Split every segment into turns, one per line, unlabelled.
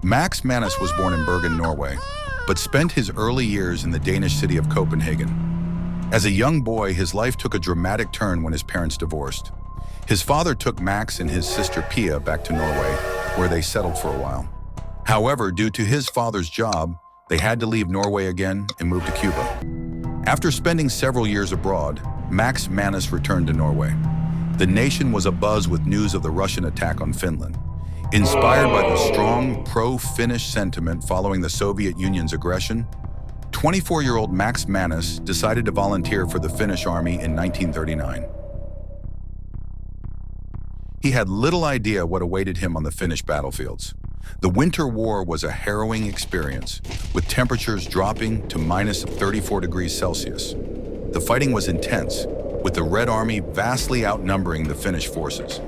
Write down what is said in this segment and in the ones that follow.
Max Manus was born in Bergen, Norway, but spent his early years in the Danish city of Copenhagen. As a young boy, his life took a dramatic turn when his parents divorced. His father took Max and his sister Pia back to Norway, where they settled for a while. However, due to his father's job, they had to leave Norway again and move to Cuba. After spending several years abroad, Max Manus returned to Norway. The nation was abuzz with news of the Russian attack on Finland. Inspired by the strong pro-Finnish sentiment following the Soviet Union's aggression, 24-year-old Max Manus decided to volunteer for the Finnish army in 1939. He had little idea what awaited him on the Finnish battlefields. The Winter War was a harrowing experience, with temperatures dropping to minus 34 degrees Celsius. The fighting was intense, with the Red Army vastly outnumbering the Finnish forces.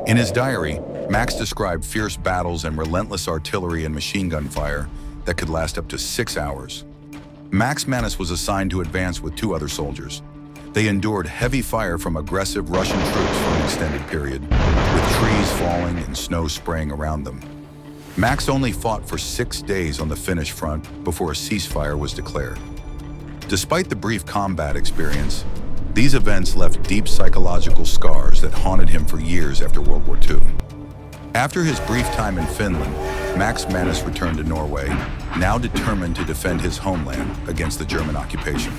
In his diary, Max described fierce battles and relentless artillery and machine gun fire that could last up to 6 hours. Max Manus was assigned to advance with 2 other soldiers. They endured heavy fire from aggressive Russian troops for an extended period, with trees falling and snow spraying around them. Max only fought for 6 days on the Finnish front before a ceasefire was declared. Despite the brief combat experience, these events left deep psychological scars that haunted him for years after World War II. After his brief time in Finland, Max Manus returned to Norway, now determined to defend his homeland against the German occupation.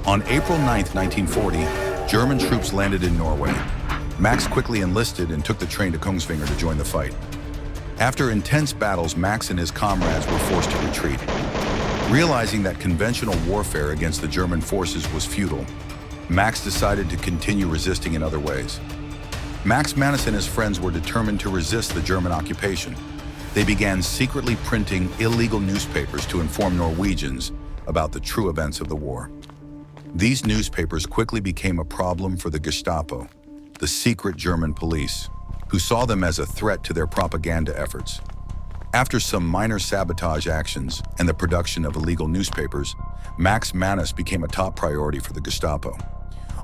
On April 9, 1940, German troops landed in Norway. Max quickly enlisted and took the train to Kongsvinger to join the fight. After intense battles, Max and his comrades were forced to retreat. Realizing that conventional warfare against the German forces was futile, Max decided to continue resisting in other ways. Max Manus and his friends were determined to resist the German occupation. They began secretly printing illegal newspapers to inform Norwegians about the true events of the war. These newspapers quickly became a problem for the Gestapo, the secret German police, who saw them as a threat to their propaganda efforts. After some minor sabotage actions and the production of illegal newspapers, Max Manus became a top priority for the Gestapo.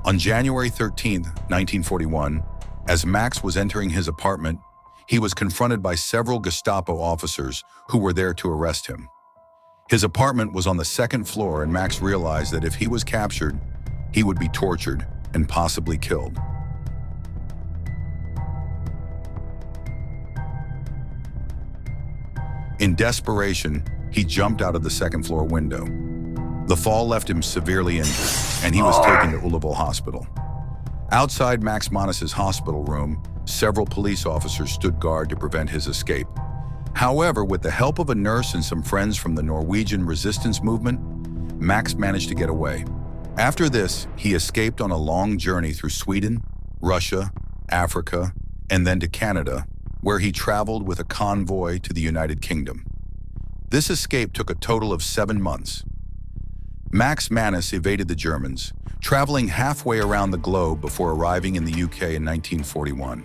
On January 13, 1941, as Max was entering his apartment, he was confronted by several Gestapo officers who were there to arrest him. His apartment was on the 2nd floor, and Max realized that if he was captured, he would be tortured and possibly killed. In desperation, he jumped out of the 2nd floor window. The fall left him severely injured, and he was taken to Ullevål Hospital. Outside Max Manus's hospital room, several police officers stood guard to prevent his escape. However, with the help of a nurse and some friends from the Norwegian resistance movement, Max managed to get away. After this, he escaped on a long journey through Sweden, Russia, Africa, and then to Canada, where he traveled with a convoy to the United Kingdom. This escape took a total of 7 months. Max Manus evaded the Germans, traveling halfway around the globe before arriving in the UK in 1941.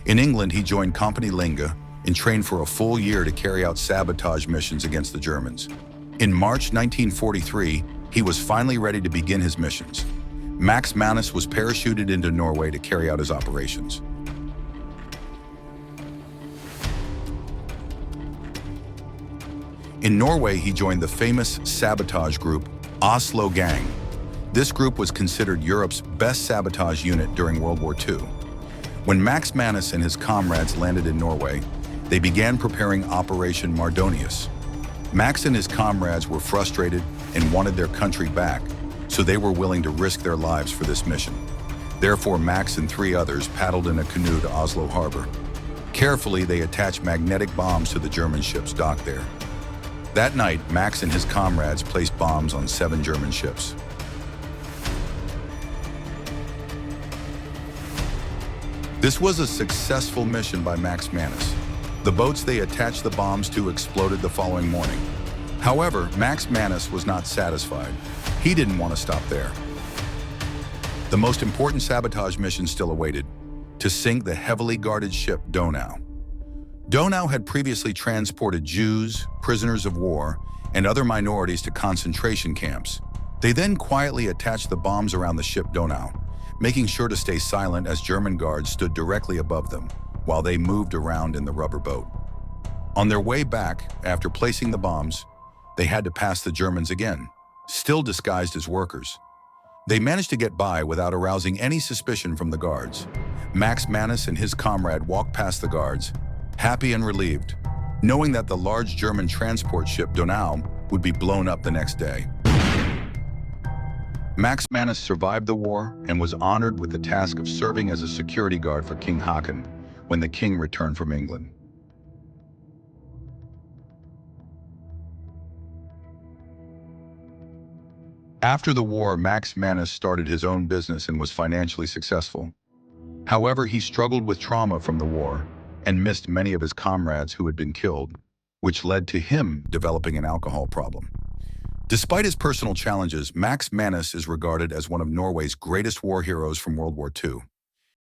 In England, he joined Company Linge and trained for a full year to carry out sabotage missions against the Germans. In March 1943, he was finally ready to begin his missions. Max Manus was parachuted into Norway to carry out his operations. In Norway, he joined the famous sabotage group, Oslo Gang. This group was considered Europe's best sabotage unit during World War II. When Max Manus and his comrades landed in Norway, they began preparing Operation Mardonius. Max and his comrades were frustrated and wanted their country back, so they were willing to risk their lives for this mission. Therefore, Max and 3 others paddled in a canoe to Oslo Harbor. Carefully, they attached magnetic bombs to the German ships docked there. That night, Max and his comrades placed bombs on 7 German ships. This was a successful mission by Max Manus. The boats they attached the bombs to exploded the following morning. However, Max Manus was not satisfied. He didn't want to stop there. The most important sabotage mission still awaited: to sink the heavily guarded ship Donau. Donau had previously transported Jews, prisoners of war, and other minorities to concentration camps. They then quietly attached the bombs around the ship Donau. making sure to stay silent as German guards stood directly above them while they moved around in the rubber boat. On their way back, after placing the bombs, they had to pass the Germans again, still disguised as workers. They managed to get by without arousing any suspicion from the guards. Max Manus and his comrade walked past the guards, happy and relieved, knowing that the large German transport ship Donau would be blown up the next day. Max Manus survived the war and was honored with the task of serving as a security guard for King Haakon when the king returned from England. After the war, Max Manus started his own business and was financially successful. However, he struggled with trauma from the war and missed many of his comrades who had been killed, which led to him developing an alcohol problem. Despite his personal challenges, Max Manus is regarded as one of Norway's greatest war heroes from World War II.